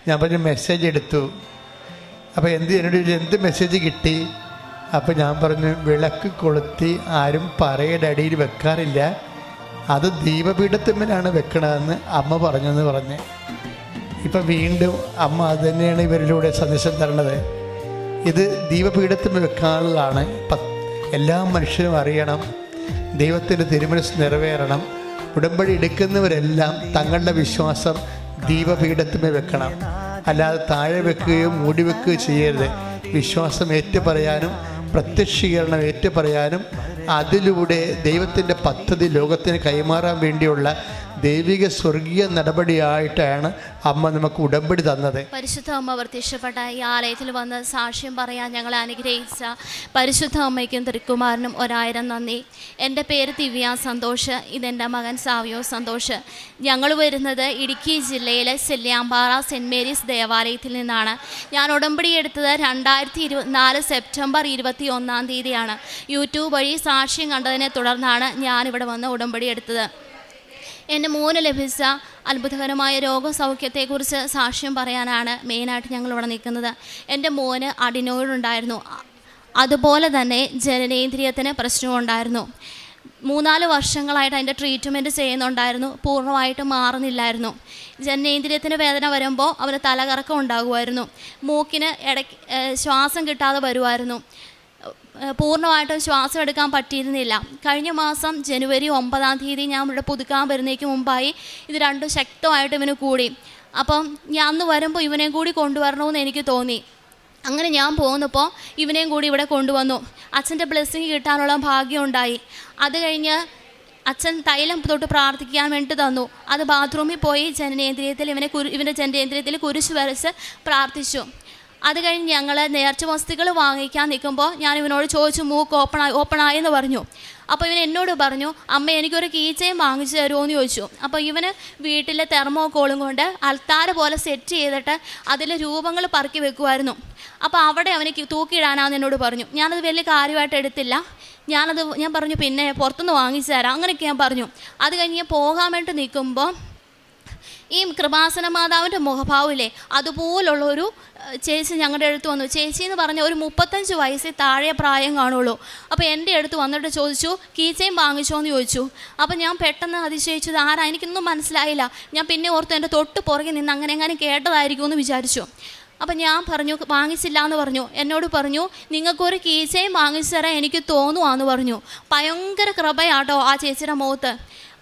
ഞാൻ പറഞ്ഞു മെസ്സേജ് എടുത്തു. അപ്പോൾ എന്ത് മെസ്സേജ് കിട്ടി? അപ്പോൾ ഞാൻ പറഞ്ഞു, വിളക്ക് കൊളുത്തി ആരും പറയുടെ അടിയിൽ വെക്കാറില്ല, അത് ദീപപീഠത്തിന്മേലാണ് വെക്കണമെന്ന് അമ്മ പറഞ്ഞെന്ന് പറഞ്ഞ്. ഇപ്പം വീണ്ടും അമ്മ അത് തന്നെയാണ് ഇവരിലൂടെ സന്ദേശം തരണത്. ഇത് ദീപപീഠത്തിൽ വെക്കാനുള്ളതാണ്. എല്ലാ മനുഷ്യരും അറിയണം, ദൈവത്തിൻ്റെ തിരുമനസ് നിറവേറണം. ഉടമ്പടി എടുക്കുന്നവരെല്ലാം തങ്ങളുടെ വിശ്വാസം ദീപപീഠത്തിന്മേൽ വെക്കണം, അല്ലാതെ താഴെ വെക്കുകയോ മൂടി വെക്കുകയോ ചെയ്യരുത്. വിശ്വാസം ഏറ്റുപറയാനും പ്രത്യക്ഷീകരണം ഏറ്റുപറയാനും അതിലൂടെ ദൈവത്തിൻ്റെ പദ്ധതി ലോകത്തിന് കൈമാറാൻ വേണ്ടിയുള്ള ദൈവിക സ്വർഗീയ നടപടിയായിട്ടാണ് അമ്മ നമുക്ക് ഉടമ്പടി തന്നത്. പരിശുദ്ധ അമ്മ പ്രത്യക്ഷപ്പെട്ട ഈ ആലയത്തിൽ വന്ന് സാക്ഷ്യം പറയാൻ ഞങ്ങളെ അനുഗ്രഹിച്ച പരിശുദ്ധ അമ്മയ്ക്കും തിരുക്കുമാരനും 1000 നന്ദി. എൻ്റെ പേര് ദിവ്യ സന്തോഷ്, ഇതെൻ്റെ മകൻ സാവിയോ സന്തോഷ്. ഞങ്ങൾ വരുന്നത് ഇടുക്കി ജില്ലയിലെ സെല്ലിയാമ്പാറ സെൻറ്റ് മേരീസ് ദേവാലയത്തിൽ നിന്നാണ്. ഞാൻ ഉടമ്പടി എടുത്തത് 2024 സെപ്റ്റംബർ 21 തീയതിയാണ്. യൂട്യൂബ് വഴി സാക്ഷ്യം കണ്ടതിനെ തുടർന്നാണ് ഞാനിവിടെ വന്ന് ഉടമ്പടി എടുത്തത്. എൻ്റെ മോന് ലഭിച്ച അത്ഭുതകരമായ രോഗസൗഖ്യത്തെക്കുറിച്ച് സാക്ഷ്യം പറയാനാണ് മെയിനായിട്ട് ഞങ്ങളിവിടെ നിൽക്കുന്നത്. എൻ്റെ മോന് അഡിനോയിഡ് ഉണ്ടായിരുന്നു, അതുപോലെ തന്നെ ജനനേന്ദ്രിയത്തിന് പ്രശ്നമുണ്ടായിരുന്നു. 3-4 വർഷങ്ങളായിട്ട് അതിൻ്റെ ട്രീറ്റ്മെൻറ്റ് ചെയ്യുന്നുണ്ടായിരുന്നു, പൂർണ്ണമായിട്ട് മാറുന്നില്ലായിരുന്നു. ജനനേന്ദ്രിയത്തിന് വേദന വരുമ്പോൾ അവന് തലകറക്കം ഉണ്ടാകുമായിരുന്നു, മൂക്കിന് ഇടയ്ക്ക് ശ്വാസം കിട്ടാതെ വരുമായിരുന്നു, പൂർണ്ണമായിട്ടും ശ്വാസം എടുക്കാൻ പറ്റിയിരുന്നില്ല. കഴിഞ്ഞ മാസം ജനുവരി 9 തീയതി ഞാൻ ഇവിടെ പുതുക്കാൻ വരുന്നതിന് മുമ്പായി ഇത് രണ്ടും ശക്തമായിട്ട് ഇവന് കൂടി. അപ്പം ഞാൻ അന്ന് വരുമ്പോൾ ഇവനെയും കൂടി കൊണ്ടുവരണമെന്ന് എനിക്ക് തോന്നി. അങ്ങനെ ഞാൻ പോകുന്നപ്പോൾ ഇവനെയും കൂടി ഇവിടെ കൊണ്ടുവന്നു. അച്ഛൻ്റെ ബ്ലെസ്സിങ് കിട്ടാനുള്ള ഭാഗ്യമുണ്ടായി. അത് കഴിഞ്ഞ് അച്ഛൻ തൈലം തൊട്ട് പ്രാർത്ഥിക്കാൻ വേണ്ടി തന്നു. അത് ബാത്റൂമിൽ പോയി ജനനേന്ദ്രിയത്തിൽ ഇവൻ്റെ ജനനേന്ദ്രിയത്തിൽ കുരിശ് വരച്ച് പ്രാർത്ഥിച്ചു. അത് കഴിഞ്ഞ് ഞങ്ങൾ നേർച്ച വസ്തുക്കൾ വാങ്ങിക്കാൻ നിൽക്കുമ്പോൾ ഞാൻ ഇവനോട് ചോദിച്ചു, മൂക്ക് ഓപ്പണായി എന്ന് പറഞ്ഞു. അപ്പോൾ ഇവൻ എന്നോട് പറഞ്ഞു, അമ്മ എനിക്കൊരു കീ ചെയിൻ വാങ്ങിച്ചു തരുമോ എന്ന് ചോദിച്ചു. അപ്പോൾ ഇവന് വീട്ടിലെ തെർമോക്കോളും കൊണ്ട് അൽത്താര പോലെ സെറ്റ് ചെയ്തിട്ട് അതിൽ രൂപങ്ങൾ പറക്കി വെക്കുമായിരുന്നു. അപ്പോൾ അവിടെ അവന് തൂക്കിയിടാനാന്ന് എന്നോട് പറഞ്ഞു. ഞാനത് വലിയ കാര്യമായിട്ട് എടുത്തില്ല. ഞാൻ പറഞ്ഞു പിന്നെ പുറത്തുനിന്ന് വാങ്ങിച്ചു തരാം, അങ്ങനെയൊക്കെ ഞാൻ പറഞ്ഞു. അത് കഴിഞ്ഞ് ഞാൻ പോകാൻ വേണ്ടി നിൽക്കുമ്പോൾ ഈ കൃപാസന മാതാവിൻ്റെ മുഖഭാവമില്ലേ, അതുപോലുള്ളൊരു ചേച്ചി ഞങ്ങളുടെ അടുത്ത് വന്നു. ചേച്ചി എന്ന് പറഞ്ഞാൽ ഒരു 35 വയസ്സിൽ താഴെ പ്രായം കാണുള്ളൂ. അപ്പോൾ എൻ്റെ അടുത്ത് വന്നിട്ട് ചോദിച്ചു, കീ ചെയിൻ വാങ്ങിച്ചോ എന്ന് ചോദിച്ചു. അപ്പോൾ ഞാൻ പെട്ടെന്ന് അതിശയിച്ചത് ആരാ, എനിക്കൊന്നും മനസ്സിലായില്ല. ഞാൻ പിന്നെ ഓർത്തു എൻ്റെ തൊട്ട് പുറകെ നിന്ന് അങ്ങനെ കേട്ടതായിരിക്കുമെന്ന് വിചാരിച്ചു. അപ്പം ഞാൻ പറഞ്ഞു വാങ്ങിച്ചില്ല എന്ന് പറഞ്ഞു. എന്നോട് പറഞ്ഞു, നിങ്ങൾക്കൊരു കീ ചെയിൻ വാങ്ങിച്ചു തരാൻ എനിക്ക് തോന്നുവാന്ന് പറഞ്ഞു. ഭയങ്കര കൃപയാട്ടോ ആ ചേച്ചിയുടെ മുഖത്ത്,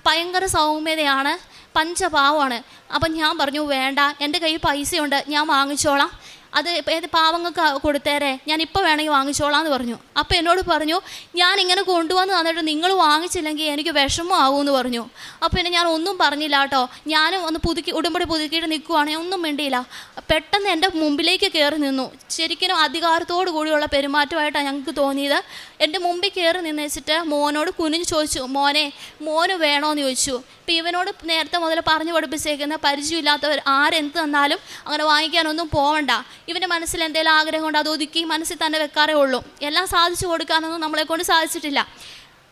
ഭയങ്കര സൗമ്യതയാണ്, പഞ്ചപാവമാണ്. അപ്പം ഞാൻ പറഞ്ഞു വേണ്ട, എൻ്റെ കയ്യിൽ പൈസയുണ്ട്, ഞാൻ വാങ്ങിച്ചോളാം, അത് ഏത് പാവങ്ങൾക്ക് കൊടുത്തേരെ, ഞാൻ ഇപ്പോൾ വേണമെങ്കിൽ വാങ്ങിച്ചോളാം എന്ന് പറഞ്ഞു. അപ്പോൾ എന്നോട് പറഞ്ഞു, ഞാനിങ്ങനെ കൊണ്ടുവന്ന് തന്നിട്ട് നിങ്ങൾ വാങ്ങിച്ചില്ലെങ്കിൽ എനിക്ക് വിഷമമാകുമെന്ന് പറഞ്ഞു. അപ്പോൾ പിന്നെ ഞാൻ ഒന്നും പറഞ്ഞില്ല കേട്ടോ. ഞാനും ഒന്ന് ഉടമ്പടി പുതുക്കിയിട്ട് നിൽക്കുവാണെങ്കിൽ ഒന്നും മിണ്ടിയില്ല. പെട്ടെന്ന് എൻ്റെ മുമ്പിലേക്ക് കയറി നിന്നു. ശരിക്കും അധികാരത്തോടു കൂടിയുള്ള പെരുമാറ്റമായിട്ടാണ് ഞങ്ങൾക്ക് തോന്നിയത്. എൻ്റെ മുമ്പിൽ കയറി നിന്ന് വെച്ചിട്ട് മോനോട് കുനിഞ്ഞ് ചോദിച്ചു, മോന് വേണോന്ന് ചോദിച്ചു. ഇപ്പം ഇവനോട് നേരത്തെ മുതൽ പറഞ്ഞു പഠിപ്പിച്ചേക്കുന്ന പരിചയമില്ലാത്തവർ ആരെന്ത് തന്നാലും അങ്ങനെ വാങ്ങിക്കാനൊന്നും പോവണ്ട. ഇവൻ്റെ മനസ്സിൽ എന്തെങ്കിലും ആഗ്രഹം കൊണ്ട് അത് ഒതുക്കി മനസ്സിൽ തന്നെ വെക്കാറേ ഉള്ളൂ. എല്ലാം സാധിച്ചു കൊടുക്കാനൊന്നും നമ്മളെക്കൊണ്ട് സാധിച്ചിട്ടില്ല.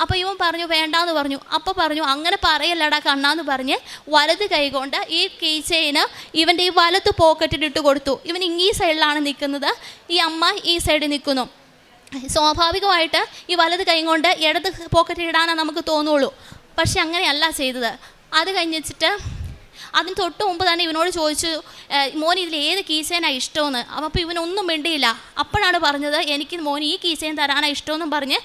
അപ്പോൾ ഇവൻ പറഞ്ഞു വേണ്ടാന്ന് പറഞ്ഞു. അപ്പോൾ പറഞ്ഞു, അങ്ങനെ പറയല്ലടാ കണ്ണാന്ന് പറഞ്ഞ് വലത് കൈ കൊണ്ട് ഈ കീ ചെയിന് ഇവൻ്റെ ഈ വലത്ത് പോക്കറ്റിലിട്ട് കൊടുത്തു. ഇവൻ ഈ സൈഡിലാണ് നിൽക്കുന്നത്, ഈ അമ്മ ഈ സൈഡിൽ നിൽക്കുന്നു. സ്വാഭാവികമായിട്ട് ഈ വലത് കൈ കൊണ്ട് ഇടത് പോക്കറ്റിലിടാനാണ് നമുക്ക് തോന്നുള്ളൂ. പക്ഷെ അങ്ങനെയല്ല ചെയ്തത്. അത് കഴിഞ്ഞിട്ട് അതിന് തൊട്ട് മുമ്പ് തന്നെ ഇവനോട് ചോദിച്ചു, മോൻ ഇതിൽ ഏത് കീ ചെയിനാണ് ഇഷ്ടമെന്ന്. അപ്പോൾ ഇവനൊന്നും മിണ്ടിയില്ല. അപ്പോഴാണ് പറഞ്ഞത്, എനിക്ക് മോൻ ഈ കീ ചെയിൻ തരാനാണ് ഇഷ്ടമെന്നും പറഞ്ഞ്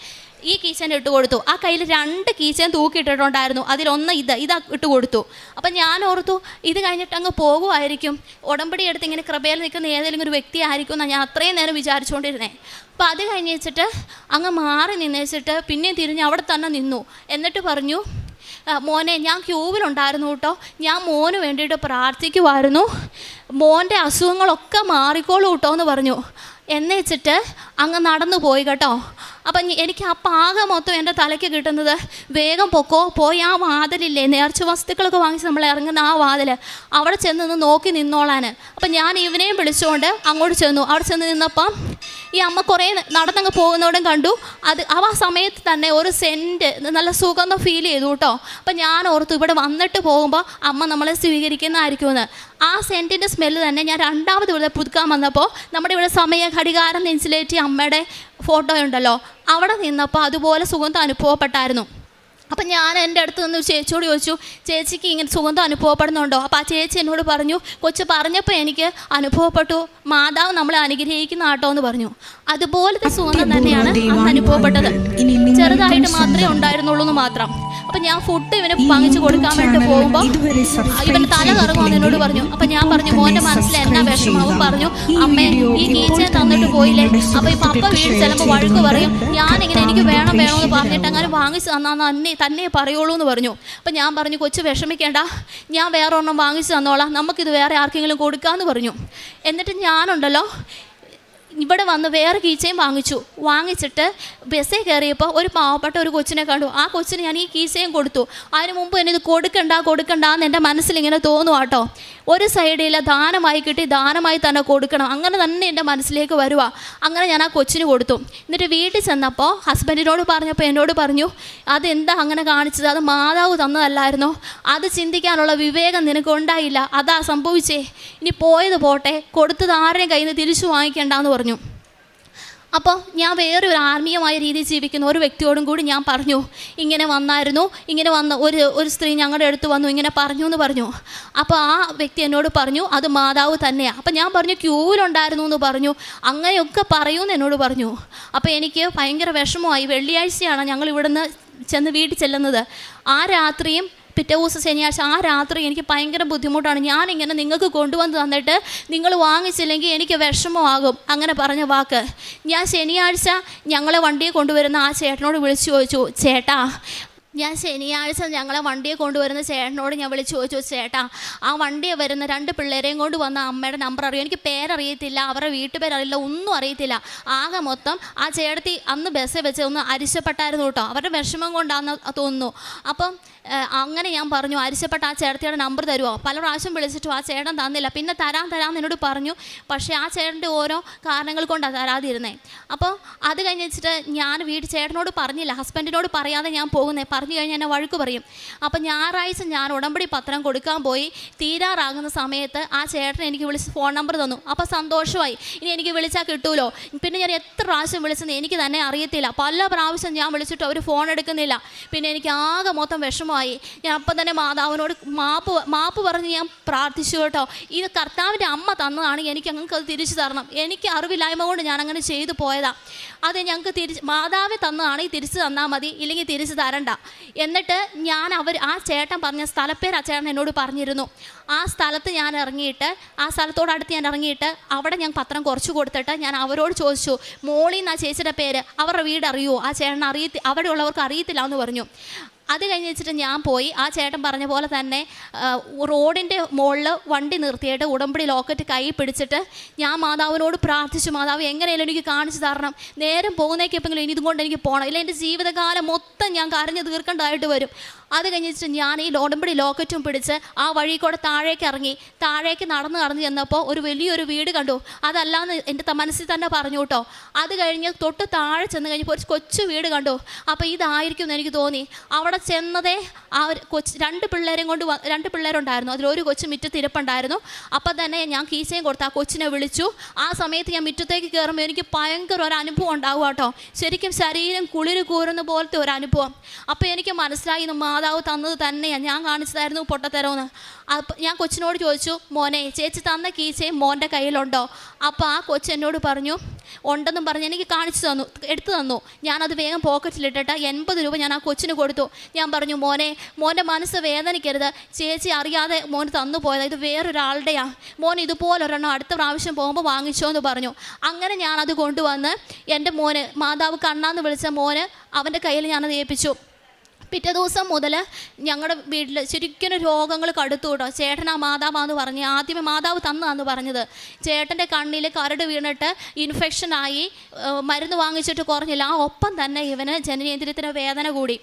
ഈ കീ ചെയിൻ ഇട്ട് കൊടുത്തു. ആ കയ്യിൽ 2 കീ ചെയിൻ തൂക്കിയിട്ടിട്ടുണ്ടായിരുന്നു, അതിലൊന്ന് ഇതാ ഇട്ട് കൊടുത്തു. അപ്പം ഞാൻ ഓർത്തു ഇത് കഴിഞ്ഞിട്ട് അങ്ങ് പോകുമായിരിക്കും, ഉടമ്പടി എടുത്ത് ഇങ്ങനെ കൃപയിൽ നിൽക്കുന്ന ഏതെങ്കിലും ഒരു വ്യക്തി ആയിരിക്കും എന്നാണ് ഞാൻ അത്രയും നേരം വിചാരിച്ചുകൊണ്ടിരുന്നേ. അപ്പോൾ അത് കഴിഞ്ഞ് വെച്ചിട്ട് അങ്ങ് മാറി നിന്നേച്ചിട്ട് പിന്നെയും തിരിഞ്ഞ് അവിടെ തന്നെ നിന്നു. എന്നിട്ട് പറഞ്ഞു, മോനെ ഞാൻ ക്യൂവിലുണ്ടായിരുന്നു കേട്ടോ, ഞാൻ മോന് വേണ്ടിയിട്ട് പ്രാർത്ഥിക്കുമായിരുന്നു, മോൻ്റെ അസുഖങ്ങളൊക്കെ മാറിക്കോളൂ കേട്ടോ എന്ന് പറഞ്ഞു. എന്നു വെച്ചിട്ട് അങ്ങ് നടന്നു പോയി കേട്ടോ. അപ്പം എനിക്ക് അപ്പം ആകെ മൊത്തം എൻ്റെ തലയ്ക്ക് കിട്ടുന്നത്, വേഗം പോയി ആ വാതിലില്ലേ, നേർച്ച വസ്തുക്കളൊക്കെ വാങ്ങിച്ച് നമ്മൾ ഇറങ്ങുന്ന ആ വാതിൽ, അവിടെ ചെന്ന് നോക്കി നിന്നോളാൻ. അപ്പം ഞാൻ ഇവനെയും വിളിച്ചുകൊണ്ട് അങ്ങോട്ട് ചെന്നു. അവിടെ ചെന്ന് നിന്നപ്പം ഈ അമ്മ കുറേ നടന്നങ്ങ് പോകുന്നോടും കണ്ടു. ആ സമയത്ത് തന്നെ ഒരു സെൻറ്റ് നല്ല സുഗന്ധം ഫീൽ ചെയ്തു കേട്ടോ. അപ്പം ഞാൻ ഓർത്തു ഇവിടെ വന്നിട്ട് പോകുമ്പോൾ അമ്മ നമ്മളെ സ്വീകരിക്കുന്നതായിരിക്കുമെന്ന്. ആ സെൻറ്റിൻ്റെ സ്മെല്ല് തന്നെ ഞാൻ രണ്ടാമത് ഇവിടെ പുതുക്കാൻ വന്നപ്പോൾ നമ്മുടെ ഇവിടെ സമയ ഘടികാരം നെഞ്ചിലേറ്റി അമ്മയുടെ ഫോട്ടോ ഉണ്ടല്ലോ, അവിടെ നിന്നപ്പോൾ അതുപോലെ സുഗന്ധം അനുഭവപ്പെട്ടായിരുന്നു. അപ്പം ഞാൻ എൻ്റെ അടുത്ത് നിന്ന് ചേച്ചിയോട് ചോദിച്ചു, ചേച്ചിക്ക് ഇങ്ങനെ സുഗന്ധം അനുഭവപ്പെടുന്നുണ്ടോ? അപ്പോൾ ആ ചേച്ചി എന്നോട് പറഞ്ഞു, കൊച്ചു പറഞ്ഞപ്പോൾ എനിക്ക് അനുഭവപ്പെട്ടു, മാതാവ് നമ്മളെ അനുഗ്രഹിക്കുന്ന ആട്ടോ എന്ന് പറഞ്ഞു. അതുപോലത്തെ സുഗന്ധം തന്നെയാണ് അന്ന് അനുഭവപ്പെട്ടത്. ചെറുതായിട്ട് മാത്രമേ ഉണ്ടായിരുന്നുള്ളൂ എന്ന് മാത്രം. അപ്പം ഞാൻ ഫുഡ് ഇവന് വാങ്ങിച്ചു കൊടുക്കാൻ വേണ്ടി പോകുമ്പോൾ ഇവന് തല കറങ്ങുമെന്ന് എന്നോട് പറഞ്ഞു. അപ്പം ഞാൻ പറഞ്ഞു, മോൻ്റെ മനസ്സിൽ എന്നാ വിഷമാവും? പറഞ്ഞു, അമ്മേ ഈ കീച്ചൻ തന്നിട്ട് പോയില്ലേ, അപ്പോൾ ഈ പപ്പ വീട് ചിലപ്പോൾ വഴുക്ക് പറയും, ഞാനിങ്ങനെ എനിക്ക് വേണമെന്ന് പറഞ്ഞിട്ട് അങ്ങനെ വാങ്ങിച്ച് തന്നാൽ തന്നെ പറയുള്ളൂ എന്ന് പറഞ്ഞു. അപ്പം ഞാൻ പറഞ്ഞു, കൊച്ചു വിഷമിക്കേണ്ട, ഞാൻ വേറെ ഒരെണ്ണം വാങ്ങിച്ച് തന്നോളാം, നമുക്കിത് വേറെ ആർക്കെങ്കിലും കൊടുക്കാമെന്ന് പറഞ്ഞു. എന്നിട്ട് ഞാനുണ്ടല്ലോ ഇവിടെ വന്ന് വേറെ കീച്ചയും വാങ്ങിച്ചിട്ട് ബസ്സിൽ കയറിയപ്പോൾ ഒരു പാവപ്പെട്ട ഒരു കൊച്ചിനെ കണ്ടു. ആ കൊച്ചിന് ഞാൻ ഈ കീച്ചയും കൊടുത്തു. അതിന് മുമ്പ് എന്നെ ഇത് കൊടുക്കണ്ടെന്ന് എൻ്റെ മനസ്സിലിങ്ങനെ തോന്നും കേട്ടോ. ഒരു സൈഡിൽ ദാനമായി കിട്ടി, ദാനമായി തന്നെ കൊടുക്കണം, അങ്ങനെ തന്നെ എൻ്റെ മനസ്സിലേക്ക് വരുക. അങ്ങനെ ഞാൻ ആ കൊച്ചിന് കൊടുത്തു. എന്നിട്ട് വീട്ടിൽ ചെന്നപ്പോൾ ഹസ്ബൻഡിനോട് പറഞ്ഞപ്പോൾ എന്നോട് പറഞ്ഞു, അതെന്താ അങ്ങനെ കാണിച്ചത്? അത് മാതാവ് തന്നതല്ലായിരുന്നോ? അത് ചിന്തിക്കാനുള്ള വിവേകം നിനക്ക് ഉണ്ടായില്ല, അതാ സംഭവിച്ചേ. ഇനി പോയത് പോട്ടെ, കൊടുത്തത് ആരുടെയും കയ്യിൽ നിന്ന് തിരിച്ചു വാങ്ങിക്കേണ്ടെന്ന് പറഞ്ഞു. അപ്പോൾ ഞാൻ വേറൊരു ആത്മീയമായ രീതിയിൽ ജീവിക്കുന്ന ഒരു വ്യക്തിയോടും കൂടി ഞാൻ പറഞ്ഞു, ഇങ്ങനെ വന്ന ഒരു സ്ത്രീ ഞങ്ങളുടെ അടുത്ത് വന്നു, ഇങ്ങനെ എന്ന് പറഞ്ഞു. അപ്പോൾ ആ വ്യക്തി എന്നോട് പറഞ്ഞു, അത് മാതാവ് തന്നെയാണ്. അപ്പോൾ ഞാൻ പറഞ്ഞു, ക്യൂവിലുണ്ടായിരുന്നു എന്ന് പറഞ്ഞു. അങ്ങനെയൊക്കെ പറയൂന്ന് എന്നോട് പറഞ്ഞു. അപ്പോൾ എനിക്ക് ഭയങ്കര വിഷമമായി. വെള്ളിയാഴ്ചയാണ് ഞങ്ങൾ ഇവിടുന്ന് ചെന്ന് വീട്ടിൽ ചെല്ലുന്നത്. ആ രാത്രിയും പിറ്റേ ദിവസം ശനിയാഴ്ച ആ രാത്രി എനിക്ക് ഭയങ്കര ബുദ്ധിമുട്ടാണ്. ഞാനിങ്ങനെ നിങ്ങൾക്ക് കൊണ്ടുവന്ന് തന്നിട്ട് നിങ്ങൾ വാങ്ങിച്ചില്ലെങ്കിൽ എനിക്ക് വിഷമമാകും, അങ്ങനെ പറഞ്ഞ വാക്ക്. ഞാൻ ശനിയാഴ്ച ഞങ്ങളെ വണ്ടിയെ കൊണ്ടുവരുന്ന ആ ചേട്ടനോട് വിളിച്ചു ചോദിച്ചു, ചേട്ടാ ഞങ്ങളെ വണ്ടിയെ കൊണ്ടുവരുന്ന ചേട്ടനോട് ഞാൻ വിളിച്ചു ചോദിച്ചു, ചേട്ടാ ആ വണ്ടിയെ വരുന്ന 2 പിള്ളേരെയും കൊണ്ട് വന്ന അമ്മയുടെ നമ്പർ അറിയും? എനിക്ക് പേരറിയത്തില്ല, അവരുടെ വീട്ടുപേരറിയില്ല, ഒന്നും അറിയത്തില്ല. ആകെ മൊത്തം ആ ചേട്ടത്തി അന്ന് ബസ്സിൽ വെച്ച് ഒന്ന് അരിശപ്പെട്ടായിരുന്നു കേട്ടോ. അവരുടെ വിഷമം കൊണ്ടാണെന്ന് തോന്നുന്നു. അപ്പം അങ്ങനെ ഞാൻ പറഞ്ഞു, അരിശപ്പെട്ട ആ ചേട്ടത്തിയുടെ നമ്പർ തരുമോ? പല പ്രാവശ്യം വിളിച്ചിട്ടും ആ ചേട്ടൻ തന്നില്ല. പിന്നെ തരാമെന്ന് എന്നോട് പറഞ്ഞു. പക്ഷേ ആ ചേട്ടൻ്റെ ഓരോ കാരണങ്ങൾ കൊണ്ടാണ് തരാതിരുന്നേ. അപ്പോൾ അത് കഴിഞ്ഞ് വെച്ചിട്ട് ഞാൻ ചേട്ടനോട് പറഞ്ഞില്ല, ഹസ്ബൻഡിനോട് പറയാതെ ഞാൻ പോകുന്നത്. പറഞ്ഞു കഴിഞ്ഞാൽ എന്നെ വഴക്ക് പറയും. അപ്പം ഞായറാഴ്ച ഞാൻ ഉടമ്പടി പത്രം കൊടുക്കാൻ പോയി തീരാറാകുന്ന സമയത്ത് ആ ചേട്ടൻ എനിക്ക് വിളിച്ച് ഫോൺ നമ്പർ തന്നു. അപ്പോൾ സന്തോഷമായി. ഇനി എനിക്ക് വിളിച്ചാൽ കിട്ടുമല്ലോ. പിന്നെ ഞാൻ എത്ര പ്രാവശ്യം വിളിച്ചെന്ന് എനിക്ക് തന്നെ അറിയത്തില്ല. പല പ്രാവശ്യം ഞാൻ വിളിച്ചിട്ട് അവർ ഫോൺ എടുക്കുന്നില്ല. പിന്നെ എനിക്ക് ആകെ മൊത്തം വിഷമമായി. ഞാൻ അപ്പം തന്നെ മാതാവിനോട് മാപ്പ് പറഞ്ഞ് ഞാൻ പ്രാർത്ഥിച്ചു കേട്ടോ. ഇത് കർത്താവിൻ്റെ അമ്മ തന്നതാണ്, എനിക്ക് ഞങ്ങൾക്ക് അത് തിരിച്ചു തരണം. എനിക്ക് അറിവില്ലായ്മ കൊണ്ട് ഞാൻ അങ്ങനെ ചെയ്തു പോയതാണ്. അത് ഞങ്ങൾക്ക് മാതാവ് തന്നതാണെങ്കിൽ തിരിച്ചു തന്നാൽ മതി, ഇല്ലെങ്കിൽ തിരിച്ചു തരണ്ട. എന്നിട്ട് ആ ചേട്ടൻ പറഞ്ഞ സ്ഥലപ്പേര് ആ ചേട്ടൻ എന്നോട് പറഞ്ഞിരുന്നു. ആ സ്ഥലത്ത് ഞാൻ ഇറങ്ങിയിട്ട്, ആ സ്ഥലത്തോടടുത്ത് ഞാൻ ഇറങ്ങിയിട്ട് അവിടെ ഞാൻ പത്രം കുറച്ച് കൊടുത്തിട്ട് ഞാൻ അവരോട് ചോദിച്ചു, മോളി എന്നാ ചേച്ചിയുടെ പേര്, അവരുടെ വീട് അറിയുമോ? ആ ചേട്ടൻ അവിടെ ഉള്ളവർക്ക് അറിയത്തില്ല എന്ന് പറഞ്ഞു. അത് കഴിഞ്ഞ് വെച്ചിട്ട് ഞാൻ പോയി ആ ചേട്ടൻ പറഞ്ഞ പോലെ തന്നെ റോഡിൻ്റെ മുകളിൽ വണ്ടി നിർത്തിയിട്ട് ഉടമ്പടി ലോക്കറ്റ് കൈ പിടിച്ചിട്ട് ഞാൻ മാതാവിനോട് പ്രാർത്ഥിച്ചു, മാതാവ് എങ്ങനെയാലും എനിക്ക് കാണിച്ചു തരണം, നേരം പോകുന്നേക്കെപ്പോഴെങ്കിലും ഇനി ഇതുകൊണ്ട് എനിക്ക് പോകണം, ഇല്ല എൻ്റെ ജീവിതകാലം മൊത്തം ഞാൻ കരഞ്ഞ് തീർക്കേണ്ടതായിട്ട് വരും. അത് കഴിഞ്ഞിട്ട് ഞാൻ ഈ ഉടമ്പടി ലോക്കറ്റും പിടിച്ച് ആ വഴി കൂടെ താഴേക്ക് നടന്ന് ചെന്നപ്പോൾ ഒരു വലിയൊരു വീട് കണ്ടു. അതല്ലാന്ന് എൻ്റെ മനസ്സിൽ തന്നെ പറഞ്ഞു കേട്ടോ. അത് കഴിഞ്ഞ് തൊട്ട് താഴെ ചെന്ന് കഴിഞ്ഞപ്പോൾ ഒരു കൊച്ചു വീട് കണ്ടു. അപ്പോൾ ഇതായിരിക്കും എന്ന് എനിക്ക് തോന്നി. അവിടെ ചെന്നതേ ആ ഒരു രണ്ട് പിള്ളേരുണ്ടായിരുന്നു. അതിലൊരു കൊച്ചു മുറ്റത്തിരിപ്പുണ്ടായിരുന്നു. അപ്പം തന്നെ ഞാൻ കീച്ചയും കൊടുത്ത് ആ കൊച്ചിനെ വിളിച്ചു. ആ സമയത്ത് ഞാൻ മുറ്റത്തേക്ക് കയറുമ്പോൾ എനിക്ക് ഭയങ്കര ഒരു അനുഭവം ഉണ്ടാവുക കേട്ടോ. ശരിക്കും ശരീരം കുളിര് കൂറുന്ന പോലത്തെ ഒരു അനുഭവം. അപ്പോൾ എനിക്ക് മനസ്സിലായി, മാതാവ് തന്നത് തന്നെയാണ്, ഞാൻ കാണിച്ചതായിരുന്നു പൊട്ടത്തരമെന്ന്. അപ്പം ഞാൻ കൊച്ചിനോട് ചോദിച്ചു, മോനെ ചേച്ചി തന്ന കീച്ചയും മോൻ്റെ കയ്യിലുണ്ടോ? അപ്പോൾ ആ കൊച്ചു എന്നോട് പറഞ്ഞു ഉണ്ടെന്നും പറഞ്ഞ് എനിക്ക് എടുത്തു തന്നു. ഞാനത് വേഗം പോക്കറ്റിലിട്ടിട്ട് 80 രൂപ ഞാൻ ആ കൊച്ചിന് കൊടുത്തു. ഞാൻ പറഞ്ഞു, മോൻ്റെ മനസ്സ് വേദനിക്കരുത്, ചേച്ചി അറിയാതെ മോന് തന്നു പോയത്, ഇത് വേറൊരാളുടെയാണ്, മോൻ ഇതുപോലൊരെണ്ണം അടുത്ത പ്രാവശ്യം പോകുമ്പോൾ വാങ്ങിച്ചോ എന്ന് പറഞ്ഞു. അങ്ങനെ ഞാനത് കൊണ്ടുവന്ന് എൻ്റെ മോന്, മാതാവ് കണ്ണാന്ന് വിളിച്ച മോന്, അവൻ്റെ കയ്യിൽ ഞാനത് ഏൽപ്പിച്ചു. പിറ്റേ ദിവസം മുതൽ ഞങ്ങളുടെ വീട്ടിൽ ശരിക്കും രോഗങ്ങൾ കടുത്തു കേട്ടോ. ചേട്ടനാ മാതാവാന്ന് പറഞ്ഞ് ആദ്യമേ മാതാവ് തന്നതാന്ന് പറഞ്ഞത്. ചേട്ടൻ്റെ കണ്ണിൽ കരട് വീണിട്ട് ഇൻഫെക്ഷനായി മരുന്ന് വാങ്ങിച്ചിട്ട് കുറഞ്ഞില്ല. ആ ഒപ്പം തന്നെ ഇവന് ജനനേന്ദ്രിയത്തിന് വേദന കൂടി.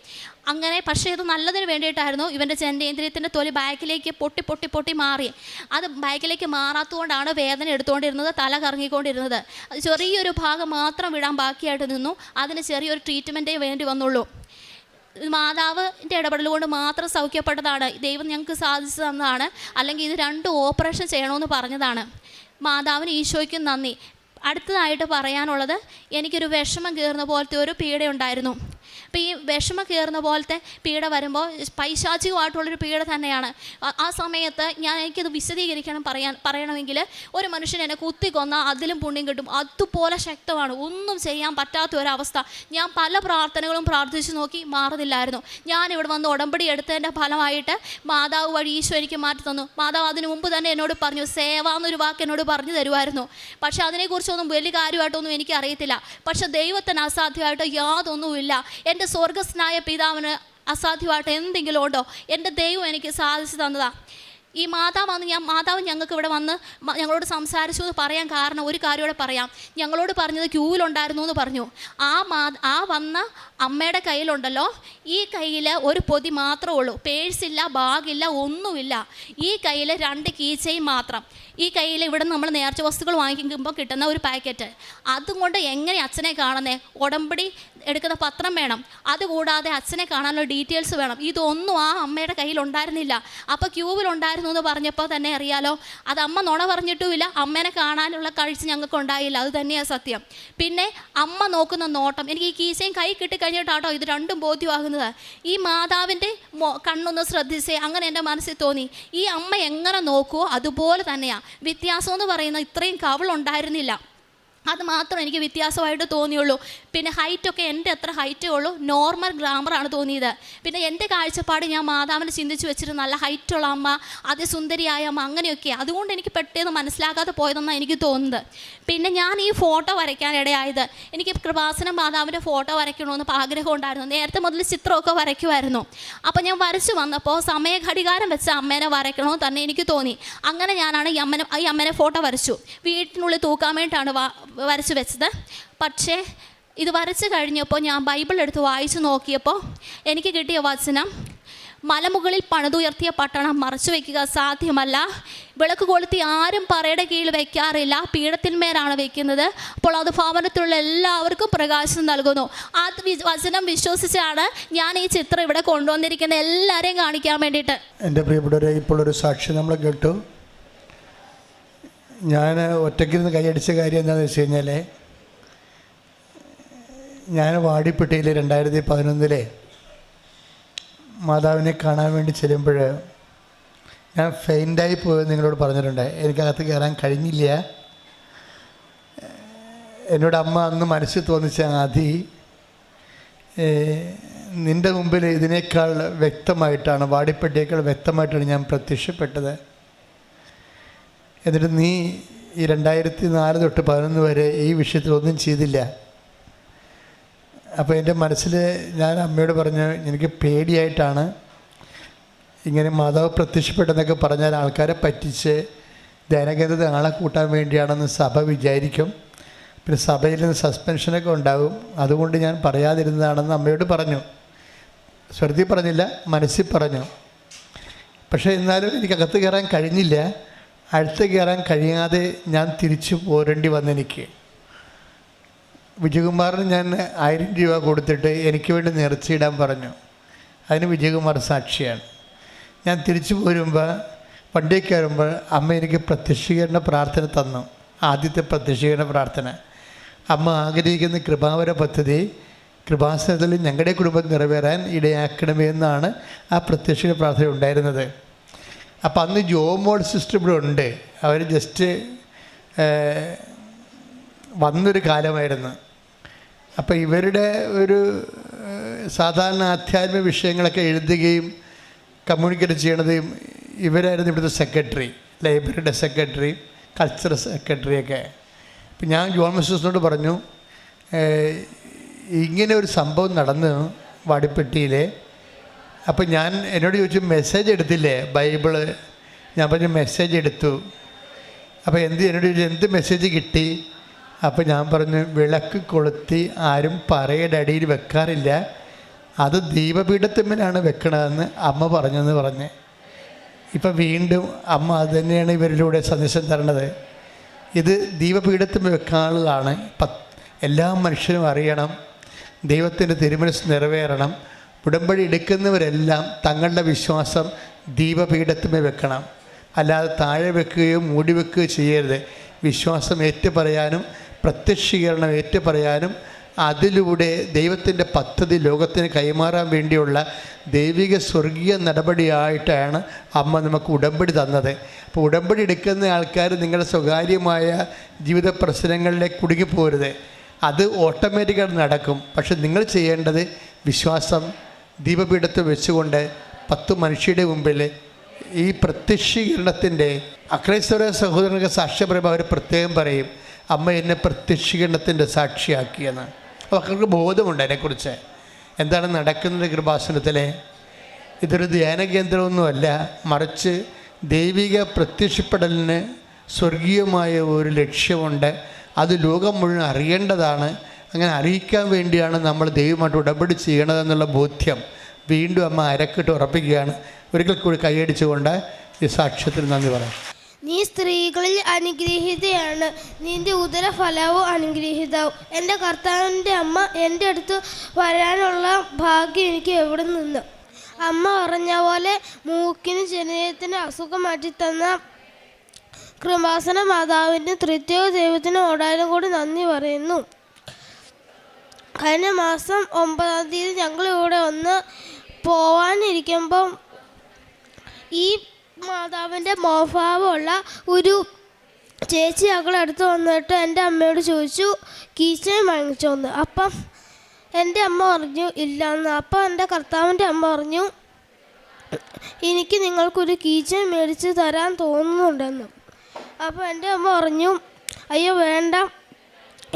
അങ്ങനെ പക്ഷേ ഇത് നല്ലതിന് വേണ്ടിയിട്ടായിരുന്നു. ഇവൻ്റെ ജനനേന്ദ്രിയത്തിൻ്റെ തൊലി ബാക്കിലേക്ക് പൊട്ടി പൊട്ടി പൊട്ടി മാറി. അത് ബാക്കിലേക്ക് മാറാത്തതുകൊണ്ടാണ് വേദന എടുത്തുകൊണ്ടിരുന്നത്, തല കറങ്ങിക്കൊണ്ടിരുന്നത്. അത് ചെറിയൊരു ഭാഗം മാത്രം വിടാൻ ബാക്കിയായിട്ട് നിന്നു. അതിന് ചെറിയൊരു ട്രീറ്റ്മെൻറ്റേ വേണ്ടി വന്നുള്ളൂ. മാതാവിൻ്റെ ഇടപെടൽ കൊണ്ട് മാത്രം സൗഖ്യപ്പെട്ടതാണ്. ദൈവം ഞങ്ങൾക്ക് സാധിച്ചു തന്നതാണ്. അല്ലെങ്കിൽ ഇത് 2 ഓപ്പറേഷൻ ചെയ്യണമെന്ന് പറഞ്ഞതാണ്. മാതാവിന് ഈശോയ്ക്കും നന്ദി. അടുത്തതായിട്ട് പറയാനുള്ളത്, എനിക്കൊരു വിഷമം കയറുന്ന പോലത്തെ ഒരു പീഡ ഉണ്ടായിരുന്നു. അപ്പോൾ ഈ വിഷമം കയറുന്ന പോലത്തെ പീഡ വരുമ്പോൾ പൈശാചികമായിട്ടുള്ളൊരു പീഡ തന്നെയാണ്. ആ സമയത്ത് എനിക്കത് വിശദീകരിക്കണം പറയണമെങ്കിൽ, ഒരു മനുഷ്യൻ എന്നെ കുത്തിക്കൊന്നാൽ അതിലും പുണ്യം കിട്ടും. അതുപോലെ ശക്തമാണ്. ഒന്നും ചെയ്യാൻ പറ്റാത്ത ഒരവസ്ഥ. ഞാൻ പല പ്രാർത്ഥനകളും പ്രാർത്ഥിച്ചു നോക്കി, മാറുന്നില്ലായിരുന്നു. ഞാനിവിടെ വന്ന് ഉടമ്പടി എടുത്തതിൻ്റെ ഫലമായിട്ട് മാതാവ് വഴി ഈശോ എനിക്ക് മാറ്റി തന്നു. മാതാവ് അതിനു മുമ്പ് തന്നെ എന്നോട് പറഞ്ഞു, സേവ എന്നൊരു വാക്ക് എന്നോട് പറഞ്ഞു തരുമായിരുന്നു. പക്ഷേ അതിനെക്കുറിച്ചൊന്നും വലിയ കാര്യമായിട്ടൊന്നും എനിക്ക് അറിയത്തില്ല. പക്ഷെ ദൈവത്തിന് അസാധ്യമായിട്ട് യാതൊന്നുമില്ല. എൻ്റെ സ്വർഗസ്നായ പിതാവിന് അസാധ്യമായിട്ട് എന്തെങ്കിലും ഉണ്ടോ? എൻ്റെ ദൈവം എനിക്ക് സാധിച്ചു തന്നതാണ്. ഈ മാതാവ് ഞങ്ങൾക്ക് ഇവിടെ വന്ന് ഞങ്ങളോട് സംസാരിച്ചു എന്ന് പറയാൻ കാരണം ഒരു കാര്യമോടെ പറയാം. ഞങ്ങളോട് പറഞ്ഞത് ക്യൂവിലുണ്ടായിരുന്നു എന്ന് പറഞ്ഞു. ആ വന്ന അമ്മയുടെ കയ്യിലുണ്ടല്ലോ, ഈ കയ്യിൽ ഒരു പൊതി മാത്രമേ ഉള്ളൂ. പേഴ്സില്ല, ബാഗില്ല, ഒന്നുമില്ല. ഈ കയ്യിൽ 2 കീ ചെയിൻ മാത്രം. ഈ കയ്യിൽ ഇവിടെ നമ്മൾ നേർച്ച വസ്തുക്കൾ വാങ്ങിക്കുമ്പോൾ കിട്ടുന്ന ഒരു പാക്കറ്റ്. അതും കൊണ്ട് എങ്ങനെ അച്ഛനെ കാണുന്നേ? ഉടമ്പടി എടുക്കുന്ന പത്രം വേണം. അതുകൂടാതെ അച്ഛനെ കാണാനുള്ള ഡീറ്റെയിൽസ് വേണം. ഇതൊന്നും ആ അമ്മയുടെ കയ്യിലുണ്ടായിരുന്നില്ല. അപ്പോൾ ക്യൂവിലുണ്ടായിരുന്നു എന്ന് പറഞ്ഞപ്പോൾ തന്നെ അറിയാലോ, അത് അമ്മ നുണ പറഞ്ഞിട്ടുമില്ല. അമ്മേനെ കാണാനുള്ള കാഴ്ച ഞങ്ങൾക്ക് ഉണ്ടായില്ല. അത് തന്നെയാണ് സത്യം. പിന്നെ അമ്മ നോക്കുന്ന നോട്ടം, എനിക്ക് ഈ കീസയും കൈ കിട്ടിക്കഴിഞ്ഞിട്ടാട്ടോ ഇത് 2ഉം ബോധ്യമാകുന്നത്. ഈ മാതാവിൻ്റെ കണ്ണൊന്ന് ശ്രദ്ധിച്ചേ, അങ്ങനെ എൻ്റെ മനസ്സിൽ തോന്നി. ഈ അമ്മ എങ്ങനെ നോക്കുമോ അതുപോലെ തന്നെയാണ്. വ്യത്യാസം എന്ന് പറയുന്ന ഇത്രയും കവിളുണ്ടായിരുന്നില്ല. അത് മാത്രം എനിക്ക് വ്യത്യാസമായിട്ട് തോന്നിയുള്ളൂ. പിന്നെ ഹൈറ്റൊക്കെ എൻ്റെ അത്ര ഹൈറ്റേ ഉള്ളൂ. നോർമൽ ഗ്രാമറാണ് തോന്നിയത്. പിന്നെ എൻ്റെ കാഴ്ചപ്പാട് ഞാൻ മാതാവിനെ ചിന്തിച്ച് വെച്ചിട്ട് നല്ല ഹൈറ്റുള്ള അമ്മ, അതിസുന്ദരിയായ അമ്മ, അങ്ങനെയൊക്കെ. അതുകൊണ്ട് എനിക്ക് പെട്ടെന്ന് മനസ്സിലാക്കാതെ പോയതെന്നാണ് എനിക്ക് തോന്നുന്നത്. പിന്നെ ഞാൻ ഈ ഫോട്ടോ വരയ്ക്കാനിടയായത്, എനിക്ക് കൃപാസനം മാതാവിൻ്റെ ഫോട്ടോ വരയ്ക്കണമെന്ന് ആഗ്രഹം ഉണ്ടായിരുന്നു. നേരത്തെ മുതൽ ചിത്രമൊക്കെ വരയ്ക്കുമായിരുന്നു. അപ്പോൾ ഞാൻ വരച്ചു വന്നപ്പോൾ സമയഘടികാരം വെച്ച അമ്മേനെ വരയ്ക്കണമെന്ന് തന്നെ എനിക്ക് തോന്നി. അങ്ങനെ ഞാനാണ് ഈ അമ്മേനെ ഫോട്ടോ വരച്ചു. വീട്ടിനുള്ളിൽ തൂക്കാൻ വേണ്ടിയിട്ടാണ് വരച്ചു വെച്ചത്. പക്ഷേ ഇത് വരച്ച് കഴിഞ്ഞപ്പോൾ ഞാൻ ബൈബിൾ എടുത്ത് വായിച്ചു നോക്കിയപ്പോൾ എനിക്ക് കിട്ടിയ വചനം, മലമുകളിൽ പണിതുയർത്തിയ പട്ടണം മറച്ചു വയ്ക്കുക സാധ്യമല്ല. വിളക്ക് കൊളുത്തി ആരും പറയുടെ കീഴിൽ വയ്ക്കാറില്ല, പീഠത്തിന്മേലാണ് വയ്ക്കുന്നത്. അപ്പോൾ അത് ഭവനത്തിലുള്ള എല്ലാവർക്കും പ്രകാശം നൽകുന്നു. ആ വചനം വിശ്വസിച്ചാണ് ഞാൻ ഈ ചിത്രം ഇവിടെ കൊണ്ടുവന്നിരിക്കുന്നത്, എല്ലാവരെയും കാണിക്കാൻ വേണ്ടിയിട്ട്. എൻ്റെ പ്രിയപ്പെട്ടവരെ, ഇപ്പോൾ ഒരു സാക്ഷി നമ്മൾ കേട്ടു. ഞാൻ ഒറ്റയ്ക്കിരുന്ന് കൈയടിച്ച കാര്യം എന്താണെന്ന് വെച്ച് കഴിഞ്ഞാൽ, ഞാൻ വാടിപ്പെട്ടിയിൽ 2011 മാതാവിനെ കാണാൻ വേണ്ടി ചെല്ലുമ്പോൾ ഞാൻ ഫെയിൻ്റായി പോയെന്ന് നിങ്ങളോട് പറഞ്ഞിട്ടുണ്ട്. എനിക്കകത്ത് കയറാൻ കഴിഞ്ഞില്ല. എന്നോട് അമ്മ അന്ന് മനസ്സിൽ തോന്നിച്ച, ആദി നിൻ്റെ മുമ്പിൽ ഇതിനേക്കാൾ വ്യക്തമായിട്ടാണ്, വാടിപ്പെട്ടിയേക്കാൾ വ്യക്തമായിട്ടാണ് ഞാൻ പ്രത്യക്ഷപ്പെട്ടത്. എന്നിട്ട് നീ ഈ 2004 തൊട്ട് 2011 വരെ ഈ വിഷയത്തിലൊന്നും ചെയ്തില്ല. അപ്പോൾ എൻ്റെ മനസ്സിൽ ഞാൻ അമ്മയോട് പറഞ്ഞു, എനിക്ക് പേടിയായിട്ടാണ്. ഇങ്ങനെ മാതാവ് പ്രത്യക്ഷപ്പെട്ടെന്നൊക്കെ പറഞ്ഞാൽ ആൾക്കാരെ പറ്റിച്ച് ധ്യാനകേന്ദ്രത്തിൽ ആളെ കൂട്ടാൻ വേണ്ടിയാണെന്ന് സഭ വിചാരിക്കും. പിന്നെ സഭയിൽ നിന്ന് സസ്പെൻഷനൊക്കെ ഉണ്ടാകും. അതുകൊണ്ട് ഞാൻ പറയാതിരുന്നതാണെന്ന് അമ്മയോട് പറഞ്ഞു. സ്വരത്തിൽ പറഞ്ഞില്ല, മനസ്സിൽ പറഞ്ഞു. പക്ഷേ എന്നാലും എനിക്കകത്ത് കയറാൻ കഴിഞ്ഞില്ല. അടുത്ത് കയറാൻ കഴിയാതെ ഞാൻ തിരിച്ചു പോരേണ്ടി വന്നെനിക്ക്. വിജയകുമാറിന് ഞാൻ 1000 രൂപ കൊടുത്തിട്ട് എനിക്ക് വേണ്ടി നേർച്ചയിടാൻ പറഞ്ഞു. അതിന് വിജയകുമാർ സാക്ഷിയാണ്. ഞാൻ തിരിച്ചു പോരുമ്പോൾ വണ്ടിയിൽ കയറുമ്പോൾ അമ്മ എനിക്ക് പ്രത്യക്ഷീകരണ പ്രാർത്ഥന തന്നു. ആദ്യത്തെ പ്രത്യക്ഷീകരണ പ്രാർത്ഥന. അമ്മ ആഗ്രഹിക്കുന്ന കൃപാവര പദ്ധതി കൃപാസനത്തിൽ ഞങ്ങളുടെ കുടുംബം നിറവേറാൻ ഇടയാക്കണമേ എന്നാണ് ആ പ്രത്യക്ഷീകരണ പ്രാർത്ഥന ഉണ്ടായിരുന്നത്. അപ്പം അന്ന് ജോമോൾ സിസ്റ്റർ ഇവിടെ ഉണ്ട്. അവർ ജസ്റ്റ് വന്നൊരു കാലമായിരുന്നു. അപ്പോൾ ഇവരുടെ ഒരു സാധാരണ ആധ്യാത്മിക വിഷയങ്ങളൊക്കെ എഴുതുകയും കമ്മ്യൂണിക്കേറ്റ് ചെയ്യണതും ഇവരായിരുന്നു ഇവിടുത്തെ സെക്രട്ടറി, ലൈബ്രറിയുടെ സെക്രട്ടറി, കൾച്ചറൽ സെക്രട്ടറിയൊക്കെ. അപ്പം ഞാൻ ജോൺ മിസ്റ്റേഴ്സിനോട് പറഞ്ഞു, ഇങ്ങനെ ഒരു സംഭവം നടന്നു വാടിപ്പെട്ടിയിൽ, അപ്പോൾ എന്നോട് ചോദിച്ചു മെസ്സേജ് എടുത്തില്ലേ ബൈബിള്? ഞാൻ പറഞ്ഞു മെസ്സേജ് എടുത്തു. അപ്പോൾ എന്നോട് ചോദിച്ചു എന്ത് മെസ്സേജ് കിട്ടി? അപ്പോൾ ഞാൻ പറഞ്ഞു വിളക്ക് കൊളുത്തി ആരും പറയുടെ അടിയിൽ വെക്കാറില്ല, അത് ദീപപീഠത്തിന്മേലാണ് വെക്കണതെന്ന് അമ്മ പറഞ്ഞെന്ന് പറഞ്ഞ്. ഇപ്പം വീണ്ടും അമ്മ അത് തന്നെയാണ് ഇവരിലൂടെ സന്ദേശം തരണത്. ഇത് ദീപപീഠത്തിന്മേൽ വെക്കാനുള്ളതാണ്. എല്ലാ മനുഷ്യരും അറിയണം, ദൈവത്തിൻ്റെ തിരുമനസ്സ് നിറവേറണം. ഉടമ്പടി എടുക്കുന്നവരെല്ലാം തങ്ങളുടെ വിശ്വാസം ദീപപീഠത്തിന്മേൽ വെക്കണം, അല്ലാതെ താഴെ വെക്കുകയോ മൂടി വെക്കുകയോ ചെയ്യരുത്. വിശ്വാസം ഏറ്റുപറയാനും പ്രത്യക്ഷീകരണം ഏറ്റുപറയാനും അതിലൂടെ ദൈവത്തിൻ്റെ പദ്ധതി ലോകത്തിന് കൈമാറാൻ വേണ്ടിയുള്ള ദൈവിക സ്വർഗീയ നടപടിയായിട്ടാണ് അമ്മ നമുക്ക് ഉടമ്പടി തന്നത്. അപ്പോൾ ഉടമ്പടി എടുക്കുന്ന ആൾക്കാർ നിങ്ങളുടെ സ്വകാര്യമായ ജീവിത പ്രശ്നങ്ങളിലേക്ക് കുടുങ്ങിപ്പോരുത്. അത് ഓട്ടോമാറ്റിക്കായിട്ട് നടക്കും. പക്ഷെ നിങ്ങൾ ചെയ്യേണ്ടത് വിശ്വാസം ദീപപീഠത്തിൽ വെച്ചുകൊണ്ട് 10 മനുഷ്യരുടെ മുമ്പിൽ ഈ പ്രത്യക്ഷീകരണത്തിൻ്റെ അക്രൈസ്തവ സഹോദരങ്ങൾക്ക് സാക്ഷ്യം പറയുമ്പോൾ അവർ പ്രത്യേകം പറയും, അമ്മ എന്നെ പ്രത്യക്ഷീകരണത്തിൻ്റെ സാക്ഷിയാക്കിയെന്ന്. അപ്പോൾ അവർക്ക് ബോധമുണ്ട് അതിനെക്കുറിച്ച് എന്താണ് നടക്കുന്നത് കൃപാസനത്തിലെ. ഇതൊരു ധ്യാന കേന്ദ്രമൊന്നുമല്ല, മറിച്ച് ദൈവിക പ്രത്യക്ഷപ്പെടലിന് സ്വർഗീയമായ ഒരു ലക്ഷ്യമുണ്ട്. അത് ലോകം മുഴുവൻ അറിയേണ്ടതാണ്. അങ്ങനെ അറിയിക്കാൻ വേണ്ടിയാണ് നമ്മൾ ദൈവമായിട്ട് ഉടമ്പടി ചെയ്യണതെന്നുള്ള ബോധ്യം വീണ്ടും അമ്മ അരക്കിട്ട് ഉറപ്പിക്കുകയാണ്. ഒരിക്കൽ കൂടി കൈയടിച്ചുകൊണ്ട് ഈ സാക്ഷ്യത്തിന് നന്ദി പറയാം. നീ സ്ത്രീകളിൽ അനുഗ്രഹീതയാണ്, നിന്റെ ഉദരഫലവും അനുഗ്രഹീതവും. എൻ്റെ കർത്താവിൻ്റെ അമ്മ എൻ്റെ അടുത്ത് വരാനുള്ള ഭാഗ്യം എനിക്ക് എവിടെ നിന്ന്? അമ്മ പറഞ്ഞ പോലെ മൂക്കിന് ശരീരത്തിന് അസുഖം മാറ്റിത്തന്ന കൃപാസന മാതാവിൻ്റെ തൃത്വ ദൈവത്തിന് ഓടാനും കൂടി നന്ദി പറയുന്നു. കഴിഞ്ഞ മാസം 9-ാം തീയതി ഞങ്ങളിവിടെ ഒന്ന് പോവാനിരിക്കുമ്പം ഈ മാതാവിൻ്റെ മോഭാവമുള്ള ഒരു ചേച്ചി ഞങ്ങളടുത്ത് വന്നിട്ട് എൻ്റെ അമ്മയോട് ചോദിച്ചു കീച്ചയും വാങ്ങിച്ചോന്ന്. അപ്പം എൻ്റെ അമ്മ പറഞ്ഞു ഇല്ലയെന്ന്. അപ്പം എൻ്റെ കർത്താവിൻ്റെ അമ്മ പറഞ്ഞു എനിക്ക് നിങ്ങൾക്കൊരു കീച്ചയും മേടിച്ച് തരാൻ തോന്നുന്നുണ്ടെന്ന്. അപ്പോൾ എൻ്റെ അമ്മ പറഞ്ഞു അയ്യോ വേണ്ട,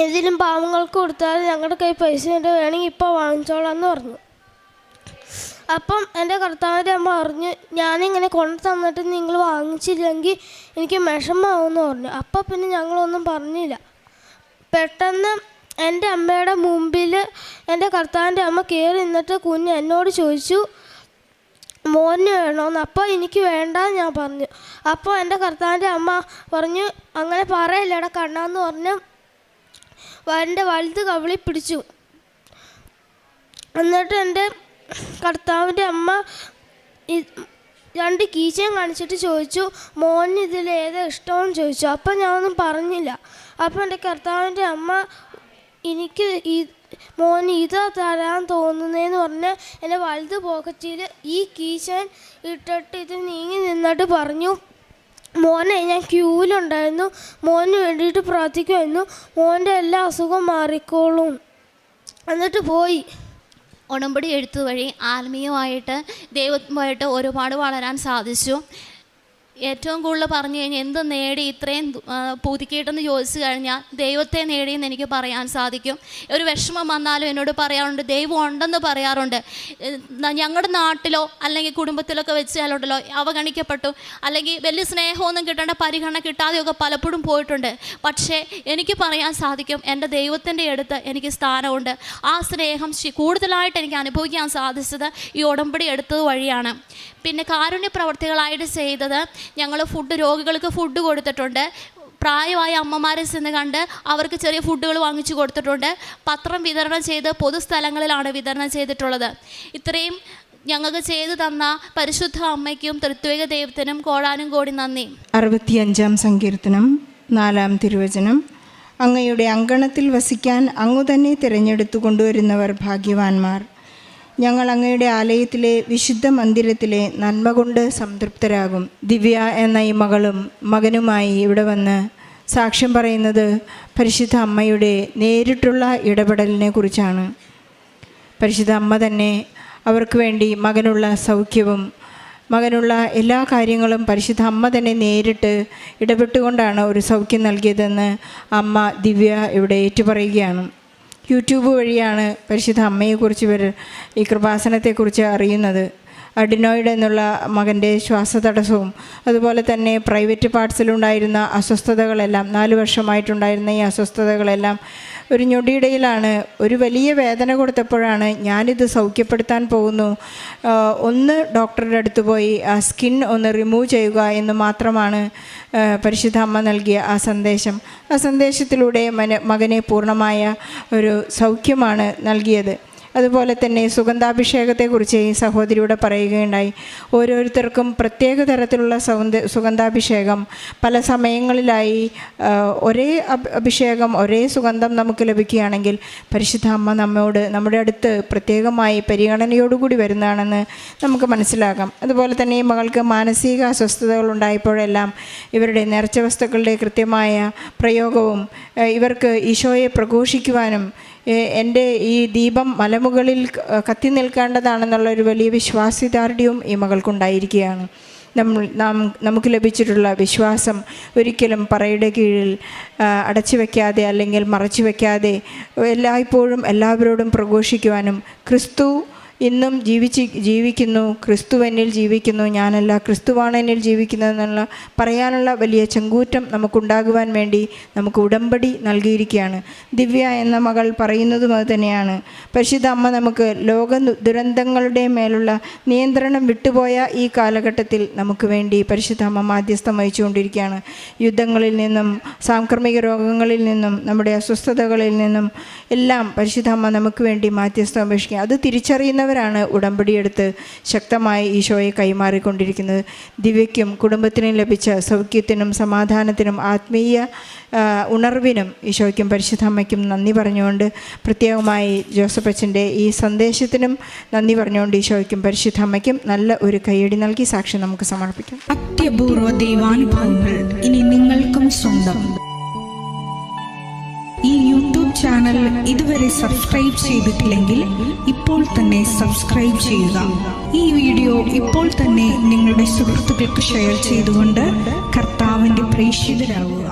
എന്തെങ്കിലും പാവങ്ങൾക്ക് കൊടുത്താൽ ഞങ്ങളുടെ കയ്യിൽ പൈസ ഉണ്ട്, വേണമെങ്കിൽ ഇപ്പോൾ വാങ്ങിച്ചോളാമെന്ന് പറഞ്ഞു. അപ്പം എൻ്റെ കർത്താവിൻ്റെ അമ്മ പറഞ്ഞു ഞാനിങ്ങനെ കൊണ്ടു തന്നിട്ട് നിങ്ങൾ വാങ്ങിച്ചില്ലെങ്കിൽ എനിക്ക് വിഷമമാവുമെന്ന് പറഞ്ഞു. അപ്പം പിന്നെ ഞങ്ങളൊന്നും പറഞ്ഞില്ല. പെട്ടെന്ന് എൻ്റെ അമ്മയുടെ മുമ്പിൽ എൻ്റെ കർത്താവിൻ്റെ അമ്മ കയറി നിന്നിട്ട് കുഞ്ഞ് എന്നോട് ചോദിച്ചു മോന് വേണമെന്ന്. അപ്പോൾ എനിക്ക് വേണ്ട ഞാൻ പറഞ്ഞു. അപ്പോൾ എൻ്റെ കർത്താവിൻ്റെ അമ്മ പറഞ്ഞു അങ്ങനെ പറയല്ലേടാ കണ്ണാന്ന് പറഞ്ഞ് എൻ്റെ വലുത് കവിളി പിടിച്ചു. എന്നിട്ട് എൻ്റെ കർത്താവിൻ്റെ അമ്മ 2 കീച്ചയും കാണിച്ചിട്ട് ചോദിച്ചു മോന് ഇതിലേതാ ഇഷ്ടമെന്ന് ചോദിച്ചു. അപ്പം ഞാനൊന്നും പറഞ്ഞില്ല. അപ്പം എൻ്റെ കർത്താവിൻ്റെ അമ്മ എനിക്ക് മോന് ഇതാ തരാൻ തോന്നുന്നതെന്ന് പറഞ്ഞ് എൻ്റെ വലുത് പോക്കറ്റിൽ ഈ കീച്ചൻ ഇട്ടിട്ട് ഇത് നീങ്ങി നിന്നിട്ട് പറഞ്ഞു മോനെ ഞാൻ ക്യൂവിലുണ്ടായിരുന്നു, മോന് വേണ്ടിയിട്ട് പ്രാർത്ഥിക്കുമായിരുന്നു, മോൻ്റെ എല്ലാ അസുഖവും മാറിക്കോളും. എന്നിട്ട് പോയി. ഉടമ്പടി എഴുത്ത് വഴി ആത്മീയമായിട്ട് ദൈവമായിട്ട് ഒരുപാട് വളരാൻ സാധിച്ചു. ഏറ്റവും കൂടുതൽ പറഞ്ഞു കഴിഞ്ഞാൽ എന്ത് നേടി ഇത്രയും പുതുക്കിയിട്ടെന്ന് ചോദിച്ചു കഴിഞ്ഞാൽ ദൈവത്തെ നേടിയെന്ന് എനിക്ക് പറയാൻ സാധിക്കും. ഒരു വിഷമം വന്നാലും എന്നോട് പറയാറുണ്ട്, ദൈവം ഉണ്ടെന്ന് പറയാറുണ്ട്. ഞങ്ങളുടെ നാട്ടിലോ അല്ലെങ്കിൽ കുടുംബത്തിലൊക്കെ വെച്ചാലുണ്ടല്ലോ അവഗണിക്കപ്പെട്ടു, അല്ലെങ്കിൽ വലിയ സ്നേഹമൊന്നും കിട്ടേണ്ട പരിഗണന കിട്ടാതെയൊക്കെ പലപ്പോഴും പോയിട്ടുണ്ട്. പക്ഷേ എനിക്ക് പറയാൻ സാധിക്കും എൻ്റെ ദൈവത്തിൻ്റെ അടുത്ത് എനിക്ക് സ്ഥാനമുണ്ട്. ആ സ്നേഹം കൂടുതലായിട്ട് എനിക്ക് അനുഭവിക്കാൻ സാധിച്ചത് ഈ ഉടമ്പടി എടുത്തത് വഴിയാണ്. പിന്നെ കാരുണ്യ പ്രവർത്തികളായിട്ട് ചെയ്തത് ഞങ്ങൾ രോഗികൾക്ക് ഫുഡ് കൊടുത്തിട്ടുണ്ട്. പ്രായമായ അമ്മമാരെ ചെന്ന് കണ്ട് അവർക്ക് ചെറിയ ഫുഡുകൾ വാങ്ങിച്ചു കൊടുത്തിട്ടുണ്ട്. പത്രം വിതരണം ചെയ്ത് പൊതുസ്ഥലങ്ങളിലാണ് വിതരണം ചെയ്തിട്ടുള്ളത്. ഇത്രയും ഞങ്ങൾക്ക് ചെയ്തു തന്ന പരിശുദ്ധ അമ്മയ്ക്കും തൃത്വിക ദൈവത്തിനും കോടാനും കോടി നന്ദി. 65-ാം സങ്കീർത്തനം 4-ാം തിരുവചനം. അങ്ങയുടെ അങ്കണത്തിൽ വസിക്കാൻ അങ്ങു തന്നെ തിരഞ്ഞെടുത്തു കൊണ്ടുവരുന്നവർ ഭാഗ്യവാന്മാർ. ഞങ്ങൾ അങ്ങയുടെ ആലയത്തിലെ വിശുദ്ധ മന്ദിരത്തിലെ നന്മ കൊണ്ട് സംതൃപ്തരാകും. ദിവ്യ എന്ന ഈ മകളും മകനുമായി ഇവിടെ വന്ന് സാക്ഷ്യം പറയുന്നത് പരിശുദ്ധ അമ്മയുടെ നേരിട്ടുള്ള ഇടപെടലിനെ കുറിച്ചാണ്. പരിശുദ്ധ അമ്മ തന്നെ അവർക്ക് വേണ്ടി മകനുള്ള സൗഖ്യവും മകനുള്ള എല്ലാ കാര്യങ്ങളും പരിശുദ്ധ അമ്മ തന്നെ നേരിട്ട് ഇടപെട്ടുകൊണ്ടാണ് ഒരു സൗഖ്യം നൽകിയതെന്ന് അമ്മ ദിവ്യ ഇവിടെ ഏറ്റുപറയുകയാണ്. യൂട്യൂബ് വഴിയാണ് പരിശുദ്ധ അമ്മയെക്കുറിച്ച് ഇവർ ഈ കൃപാസനത്തെക്കുറിച്ച് അറിയുന്നത്. അഡിനോയിഡ് എന്നുള്ള മകൻ്റെ ശ്വാസതടസ്സവും അതുപോലെ തന്നെ പ്രൈവറ്റ് പാർട്സിലുണ്ടായിരുന്ന അസ്വസ്ഥതകളെല്ലാം 4 വർഷമായിട്ടുണ്ടായിരുന്ന ഈ അസ്വസ്ഥതകളെല്ലാം ഒരു ഞൊടിയിടയിലാണ് ഒരു വലിയ വേദന കൊടുത്തപ്പോഴാണ് ഞാനിത് സൗഖ്യപ്പെടുത്താൻ പോകുന്നു, ഒന്ന് ഡോക്ടറുടെ അടുത്ത് പോയി ആ സ്കിൻ ഒന്ന് റിമൂവ് ചെയ്യുക എന്ന് മാത്രമാണ് പരിശുദ്ധ അമ്മ നൽകിയ ആ സന്ദേശം. ആ സന്ദേശത്തിലൂടെ മകനെ പൂർണ്ണമായ ഒരു സൗഖ്യമാണ് നൽകിയത്. അതുപോലെ തന്നെ സുഗന്ധാഭിഷേകത്തെക്കുറിച്ച് ഈ സഹോദരിയോട് പറയുകയുണ്ടായി. ഓരോരുത്തർക്കും പ്രത്യേക തരത്തിലുള്ള സുഗന്ധാഭിഷേകം പല സമയങ്ങളിലായി ഒരേ അഭിഷേകം, ഒരേ സുഗന്ധം നമുക്ക് ലഭിക്കുകയാണെങ്കിൽ പരിശുദ്ധ അമ്മ നമ്മോട് നമ്മുടെ അടുത്ത് പ്രത്യേകമായി പരിഗണനയോടുകൂടി വരുന്നതാണെന്ന് നമുക്ക് മനസ്സിലാക്കാം. അതുപോലെ തന്നെ ഈ മകൾക്ക് മാനസിക അസ്വസ്ഥതകൾ ഉണ്ടായപ്പോഴെല്ലാം ഇവരുടെ നേർച്ച വസ്തുക്കളുടെ കൃത്യമായ പ്രയോഗവും ഇവർക്ക് ഈശോയെ പ്രഘോഷിക്കുവാനും എൻ്റെ ഈ ദീപം മലമുകളിൽ കത്തി നിൽക്കേണ്ടതാണെന്നുള്ളൊരു വലിയ വിശ്വാസദാർഢ്യവും ഈ മകൾക്കുണ്ടായിരിക്കുകയാണ്. നമുക്ക് ലഭിച്ചിട്ടുള്ള വിശ്വാസം ഒരിക്കലും പറയുടെ കീഴിൽ അടച്ചു വയ്ക്കാതെ അല്ലെങ്കിൽ മറച്ചു വയ്ക്കാതെ എല്ലായ്പ്പോഴും എല്ലാവരോടും പ്രഘോഷിക്കുവാനും ക്രിസ്തു ഇന്നും ജീവിക്കുന്നു, ക്രിസ്തു എന്നിൽ ജീവിക്കുന്നു, ഞാനല്ല ക്രിസ്തുവാണ് എന്നിൽ ജീവിക്കുന്നതെന്നുള്ള പറയാനുള്ള വലിയ ചങ്കൂറ്റം നമുക്കുണ്ടാകുവാൻ വേണ്ടി നമുക്ക് ഉടമ്പടി നൽകിയിരിക്കുകയാണ്. ദിവ്യ എന്ന മകൾ പറയുന്നതും അത് തന്നെയാണ്. പരിശുദ്ധ അമ്മ നമുക്ക് ലോക ദുരന്തങ്ങളുടെ മേലുള്ള നിയന്ത്രണം വിട്ടുപോയ ഈ കാലഘട്ടത്തിൽ നമുക്ക് വേണ്ടി പരിശുദ്ധ അമ്മ മാധ്യസ്ഥം വഹിച്ചുകൊണ്ടിരിക്കുകയാണ്. യുദ്ധങ്ങളിൽ നിന്നും സാംക്രമിക രോഗങ്ങളിൽ നിന്നും നമ്മുടെ അസ്വസ്ഥതകളിൽ നിന്നും എല്ലാം പരിശുദ്ധ അമ്മ നമുക്ക് വേണ്ടി മാധ്യസ്ഥം അപേക്ഷിക്കുക. അത് തിരിച്ചറിയുന്നവരാണ് ഉടമ്പടിയെടുത്ത് ശക്തമായി ഈശോയെ കൈമാറിക്കൊണ്ടിരിക്കുന്നത്. ദിവ്യയ്ക്കും കുടുംബത്തിനും ലഭിച്ച സൗഖ്യത്തിനും സമാധാനത്തിനും ആത്മീയ ഉണർവിനും ഈശോയ്ക്കും പരിശുദ്ധ അമ്മയ്ക്കും നന്ദി പറഞ്ഞുകൊണ്ട്, പ്രത്യേകമായി ജോസഫ് അച്ഛൻ്റെ ഈ സന്ദേശത്തിനും നന്ദി പറഞ്ഞുകൊണ്ട് ഈശോയ്ക്കും പരിശുദ്ധ അമ്മയ്ക്കും നല്ല ഒരു കൈയടി നൽകി സാക്ഷ്യം നമുക്ക് സമർപ്പിക്കാം. അത്യപൂർവ ദൈവാനുഭവങ്ങൾ ഇനി നിങ്ങൾക്കും സ്വന്തം. ഈ യൂട്യൂബ് ചാനൽ ഇതുവരെ സബ്സ്ക്രൈബ് ചെയ്തിട്ടില്ലെങ്കിൽ ഇപ്പോൾ തന്നെ സബ്സ്ക്രൈബ് ചെയ്യുക. ഈ വീഡിയോ ഇപ്പോൾ തന്നെ നിങ്ങളുടെ സുഹൃത്തുക്കൾക്ക് ഷെയർ ചെയ്തുകൊണ്ട് കർത്താവിൻ്റെ പ്രേക്ഷിതരാകുക.